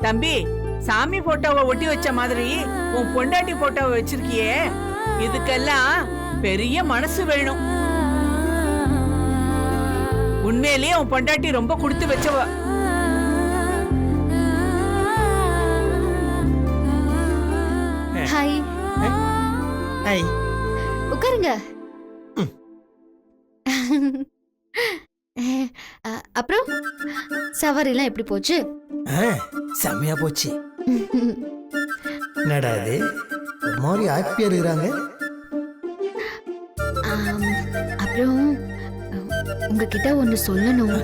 தம்பி, சாமி போட்டோவை ஒட்டி வச்ச மாதிரி உன் பொண்டாட்டி போட்டோவை வச்சிருக்கியே, இதுக்கெல்லாம் பெரிய மனசு வேணும். உண்மையிலேயே உன் பொண்டாட்டி ரொம்ப கொடுத்து வச்சவ. ஹாய். ஹாய். உட்காருங்க. அப்புறம் சவாரிலாம் எப்படி போச்சு? செம்மையா போச்சு. என்னடா இது ஒரு மாதிரி ஹாப்பியா இருக்கிறாங்க? அப்புறம் உங்ககிட்ட ஒன்று சொல்லணும்.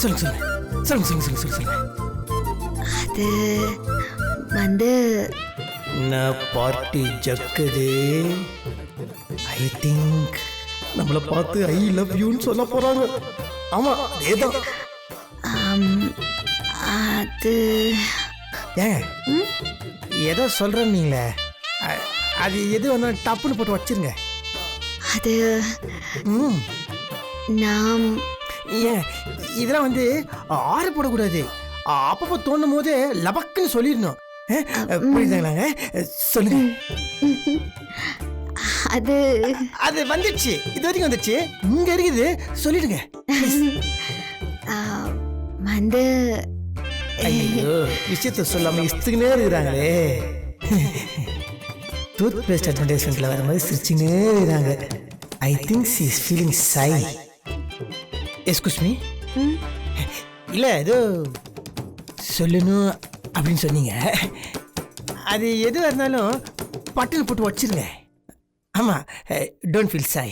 சொல்லுங்க சொல்லுங்க சொல்லுங்க சொல்லுங்க சொல்லுங்க சொல்லுங்க. அது வந்து நான் பார்ட்டி ஜக்குது. ஐ திங்க் நம்மளை பார்த்து ஐ லவ் யூன்னு சொல்ல போறாங்க. ஆமா அதேதான். அது ஏங்க ஏதோ சொல்றேன் நீங்களே, அது எது வேணா டப்புன்னு போட்டு வச்சிருங்க. அது நாம் ஏன் இதெல்லாம் வந்து ஆறு போடக்கூடாது. அப்பப்போ தோணும் போது லபக்குன்னு சொல்லிடணும். புரியுதுங்களாங்க? சொல்லுங்க. அது அது வந்துடுச்சு, இது வரைக்கும் வந்துடுச்சு, இங்க இருக்குது, சொல்லிடுங்க. வந்து ஐயோ விஷயத்த சொல்லாம இஸ்துக்குனே இருக்கிறாங்களே. டூத் பேஸ்ட் அட்வர்டைஸ்மெண்ட்ல வர மாதிரி சிரிச்சுனே இருக்கிறாங்க. I think she is feeling shy. Excuse me. இல்ல ஏதோ சொல்லணும் அப்படின்னு சொன்னீங்க. அது எதுவாக இருந்தாலும் பட்டன் போட்டு வச்சிருங்க. ஆமாம், டோன்ட் ஃபீல் ஷை.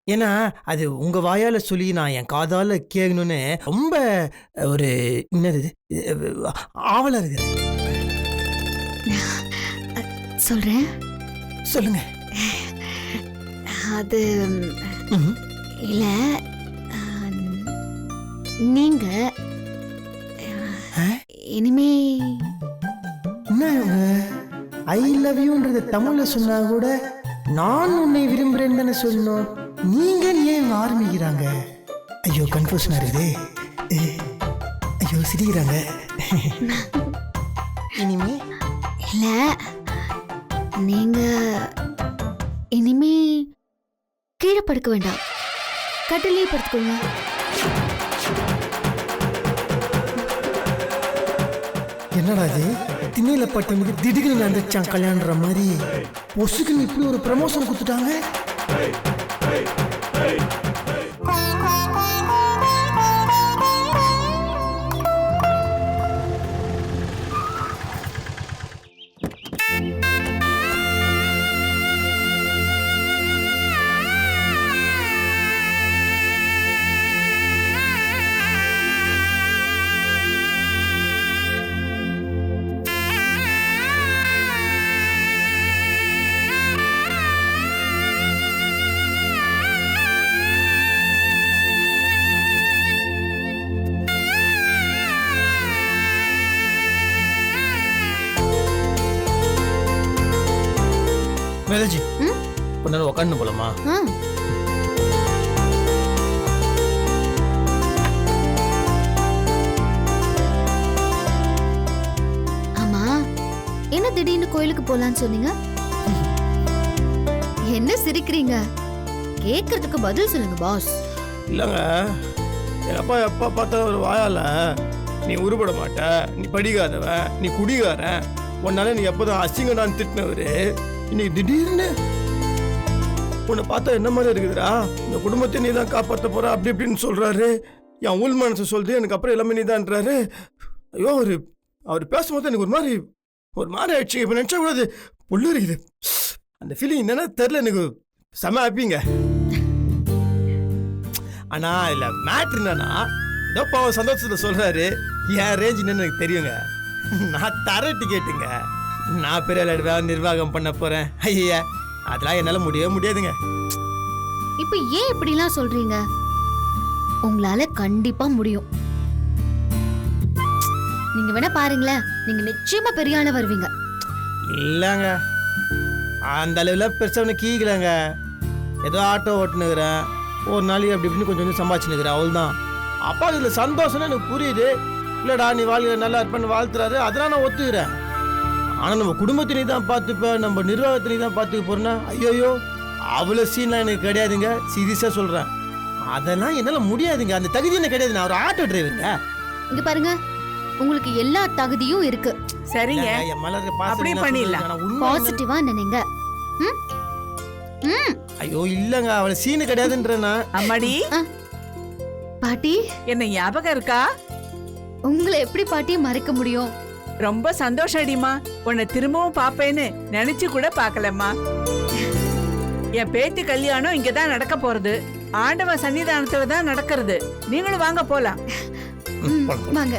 ஏன்னா அது உங்கள் வாயால் சொல்லி நான் என் காதால் கேட்கணுன்னு ரொம்ப ஒரு என்னது ஆவலாக இருக்குது. சொல்கிறேன், சொல்லுங்க. அது இல்லை, நீங்கள் இனிமே என்ன ஐ லவ் யூன்றது தமிழ்ல சொன்னா கூட நான் உன்னை விரும்புறேன்னு தானே சொல்லணும். நீங்க ஏன் ஆரம்பிக்கிறாங்க? ஐயோ கன்ஃபியூஷனா இருக்குது. ஐயோ சிரிக்கிறாங்க. இனிமே இல்ல, நீங்க இனிமே கீழே படுக்க வேண்டாம், கட்டிலே படுத்துக்கோங்க. என்னடா இது திண்ணையில பட்டவனுக்கு திடீர்னு நடந்துச்சான் கல்யாணன்ற மாதிரி பொசுக்குன்னு இப்படி ஒரு ப்ரமோஷன் கொடுத்துட்டாங்க. மேலஜி கொஞ்ச நேரம் உட்காந்து போலாமா? ஆமா, என்ன திடீர்னு கோயிலுக்கு போலான்னு சொன்னீங்க? என்ன சிரிக்கிறீங்க? கேக்குறதுக்கு பதில் சொல்லுங்க பாஸ். இல்லங்க, எங்க அப்பா எப்பா பார்த்தா ஒரு வாயால நீ உருப்பட மாட்ட, நீ படிக்காதவன், நீ குடிகாரன், உன்னால நீ எப்போதான் அசிங்கடான்னு திட்டினவரு இன்னைக்கு திடீர்னு உன்னை பார்த்தா என்ன மாதிரி இருக்குதுடா, இந்த குடும்பத்தை நீ தான் காப்பாற்ற போற அப்படி இப்படின்னு சொல்றாரு. என் உள் மனசு சொல்லுது, எனக்கு அப்புறம் எல்லாமே நீ தான்றாரு. ஐயோ அவர் பேசும்போது எனக்கு ஒரு மாதிரி ஆயிடுச்சு. இப்போ நினைச்சா கூடாது புல்லு இருக்குது. அந்த ஃபீலிங் என்னன்னா தெரில, எனக்கு செம ஹாப்பிங்க. ஆனா இல்ல மேட்ரு என்னன்னா, ஏதோ பாவம் சந்தோஷத்துல சொல்றாரு. என் ரேஞ்ச் என்னன்னு எனக்கு தெரியுங்க. நான் தர டிக்கெட்டுங்க, நான் பெரிய விளையாடுவேன், நிர்வாகம் பண்ண போறேன். ஐயா அதெல்லாம் என்னால முடியவே முடியாதுங்க. இப்ப ஏன் இப்படிலாம் சொல்றீங்க? உங்களால கண்டிப்பா முடியும். நீங்க வேணா பாருங்களேன், நீங்க நிச்சயமா பெரிய ஆளா வருவீங்க. இல்லங்க, அந்த அளவுல பெருசா கீக்கலங்க. ஏதோ ஆட்டோ ஓட்டுனுக்குறேன், ஒரு நாளைக்கு அப்படி இப்படின்னு கொஞ்சம் கொஞ்சம் சம்பாதிச்சுனுக்குறேன், அவ்வளோதான். அப்பா இதுல சந்தோஷம்னு எனக்கு புரியுது. இல்லடா நீ வாழ்க்கை நல்லா இருப்பேன்னு வாழ்த்துறாரு, அதெல்லாம் நான் ஒத்துக்கிறேன். ஆனா நம்ம குடும்பத்தை நீ தான் பார்த்துப்ப, நம்ம நிர்வாகத்தை நீ தான் பார்த்துக்க போறேன்னா ஐயோ அவ்வளோ சீன்லாம் எனக்கு கிடையாதுங்க. சீரியஸா சொல்றேன், அதெல்லாம் என்னால முடியாதுங்க. அந்த தகுதி எனக்கு கிடையாது. நான் ஒரு ஆட்டோ டிரைவருங்க. இங்க பாருங்க, உங்களுக்கு எல்லா தகுதியும் இருக்கு. சரிங்க, என் மேல இருக்க பாசம் அப்படியே நான் பண்ணிடலாம். சொல்றேன். ஆனா உண்மை பாசிட்டிவா நினைங்க. ம்? ம். ஐயோ இல்லங்க, அவளை சீனு கிடையாதுன்றேன்னா. அம்மாடி பாட்டி, என்ன ஞாபகம் இருக்கா? உங்களை எப்படி பாட்டி மறைக்க முடியும்? ரொம்ப சந்தோஷம் அடிமா, உன்னை திரும்பவும் பாப்பேன்னு நினைச்சு கூட பாக்கலம்மா. என் பேத்தி கல்யாணம் இங்கதான் நடக்க போறது. ஆண்டவ சன்னிதானத்துல தான் நடக்கிறது. நீங்களும் வாங்க போலாம். ம், வாங்க.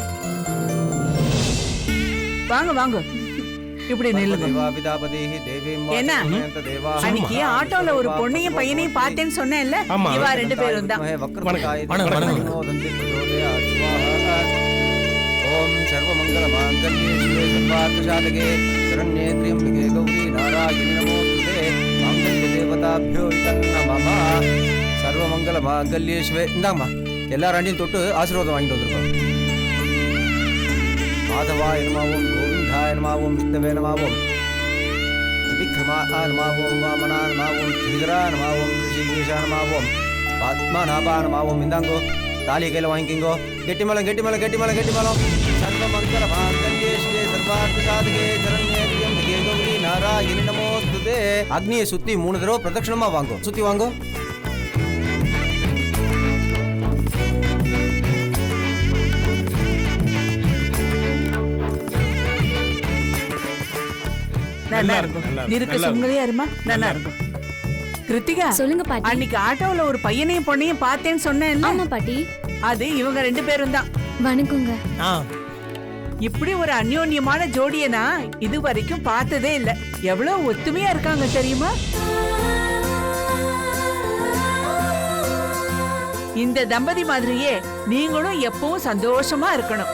வாங்க வாங்க, இப்படி நில்லுங்க. என்ன அன்னைக்கு ஆட்டோல ஒரு பொண்ணையும் பையனையும் பார்த்தேன்னு சொன்னேன்ல, ஆமா. இவா 2 பேரும் தான். ஓம் சர்வமங்கல மாங்கல்யே சிவே சர்வார்த்த சாதகே சரண்யே த்ரியம்பகே கௌரி நாராயணி நமோஸ்துதே மாங்கல்ய தேவதாभ्यो நமः. சர்வமங்கல மாங்கல்யே சிவே. இந்தாங்கம்மா, எல்லாரும் தொட்டு ஆசீர்வாதம் வாங்கிட்டு வந்திருக்கோம். மாதவாய நமவோம், கோவிந்தாய நமவோம், விஷ்ணவே நமவோம், திரிவிக்ரமாய நமவோம், வாமனா நமவோம், ஸ்ரீதரா நமவோம், ரிஷிகேஷா நமவோம், பத்மநாபா நமவோம். இந்தாங்கோ, தாலி கையில வாங்கிக்கோ. கெட்டி மேளம் கெட்டி மேளம் கெட்டி மேளம் கெட்டி மேளம். சர்வமங்கல மாங்கல்யே சிவே சர்வார்த்த சாதகே சரண்யே த்ரியம்பகே கௌரி நாராயணி நமோஸ்துதே. அக்னியை சுத்தி 3 தடவை பிரதட்சணமா வாங்கோ. சுத்தி வாங்கோ. நல்லா இருக்கும். இருக்க சுங்கலியா இருமா, நல்லா இருக்கும். கிருத்திகா, சொல்லுங்க பாட்டி. அன்னைக்கு ஆட்டோல ஒரு பையனையும் பொண்ணையும் பார்த்தேன்னு சொன்னேன்ல, ஆமா பாட்டி. அது இவங்க 2 பேரும் தான். வணக்கங்க. இப்படி ஒரு அந்யோன்யமான ஜோடியை நான் இது வரைக்கும் பார்த்ததே இல்ல. எவ்வளவு ஒத்துமையா இருக்காங்க தெரியுமா? இந்த தம்பதி மாதிரியே நீங்களும் எப்பவும் சந்தோஷமா இருக்கணும்.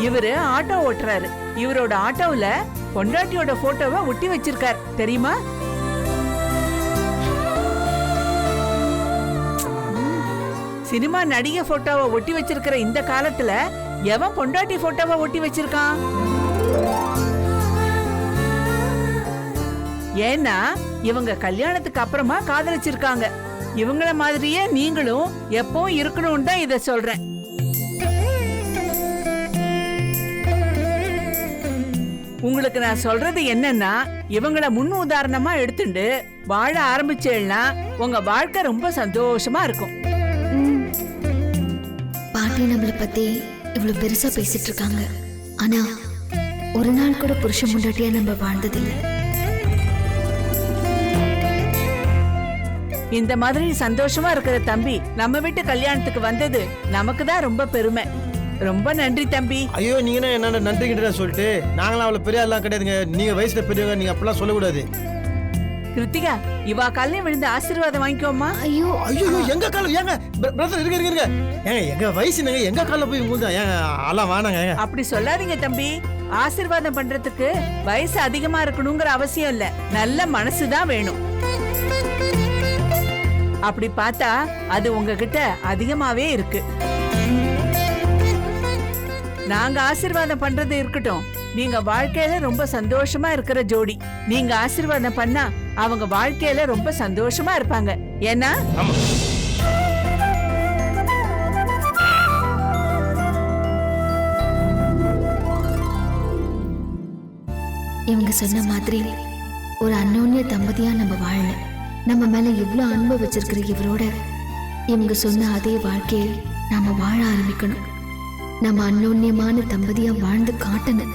இவரு ஆட்டோ ஓட்டுறாரு. இவரோட ஆட்டோல பொண்டாட்டியோட போட்டோவை ஒட்டி வச்சிருக்கார் தெரியுமா? சினிமா நடிகை போட்டோவை ஒட்டி வச்சிருக்கிற இந்த காலத்துல எவன் பொண்டாட்டி போட்டோவை ஒட்டி வச்சிருக்கான்? ஏன்னா இவங்க கல்யாணத்துக்கு அப்புறமா காதலிச்சிருக்காங்க. இவங்கள மாதிரியே நீங்களும் எப்பவும் இருக்கணும் தான் இத சொல்றேன். உங்களுக்கு நான் சொல்றது என்னன்னா, இவங்கள முன் உதாரணமா எடுத்துட்டு வாழ ஆரம்பிச்சேன்னா உங்க வாழ்க்கை ரொம்ப சந்தோஷமா இருக்கும். பாட்டி நம்மள பத்தி இவ்வளவு பெருசா பேசிட்டு இருக்காங்க. ஆனா ஒரு நாள் கூட புருஷ முண்டாட்டியா நம்ம வாழ்ந்ததில்லை. இந்த மாதிரி சந்தோஷமா இருக்கிற தம்பி நம்ம வீட்டு கல்யாணத்துக்கு வந்தது நமக்கு தான் ரொம்ப பெருமை. ரொம்ப நன்றி தம்பி. ஐயோ நீங்க என்ன நன்றி கிட்ட சொல்லிட்டு, நாங்களாம் அவ்வளவு பெரிய எல்லாம் கிடையாதுங்க. நீங்க வயசுல பெரியவங்க, நீங்க அப்படிலாம் சொல்லக்கூடாது. கிருத்திகா, இவா காலையும் விழுந்து ஆசீர்வாதம் வாங்கிக்கோமா. ஐயோ ஐயோ எங்க கால ஏங்க பிரதர் இருங்க ஏங்க, எங்க வயசுங்க எங்க கால போய் உங்க ஏங்க எல்லாம் வானாங்க. அப்படி சொல்லாதீங்க தம்பி. ஆசீர்வாதம் பண்றதுக்கு வயசு அதிகமா இருக்கணுங்கிற அவசியம் இல்ல, நல்ல மனசுதான் வேணும். அப்படி பார்த்தா அது உங்ககிட்ட அதிகமாவே இருக்கு. நாங்க ஆசீர்வாதம் பண்றது இருக்கட்டும், நீங்க வாழ்க்கையில ரொம்ப சந்தோஷமா இருக்கிற ஜோடி. நீங்க ஆசீர்வாதம் பண்ணா அவங்க வாழ்க்கையில ரொம்ப சந்தோஷமா இருப்பாங்க. ஏன்னா இவங்க சொன்ன மாதிரி ஒரு அந்யோன்ய தம்பதியா நம்ம வாழல. நம்ம மேல இவ்வளவு அன்பு வச்சிருக்கிற இவரோட இவங்க சொன்ன அதே வாழ்க்கையை நாம வாழ ஆரம்பிக்கணும். நம்ம அந்யோன்யமான தம்பதியா வாழ்ந்து காட்டணும்.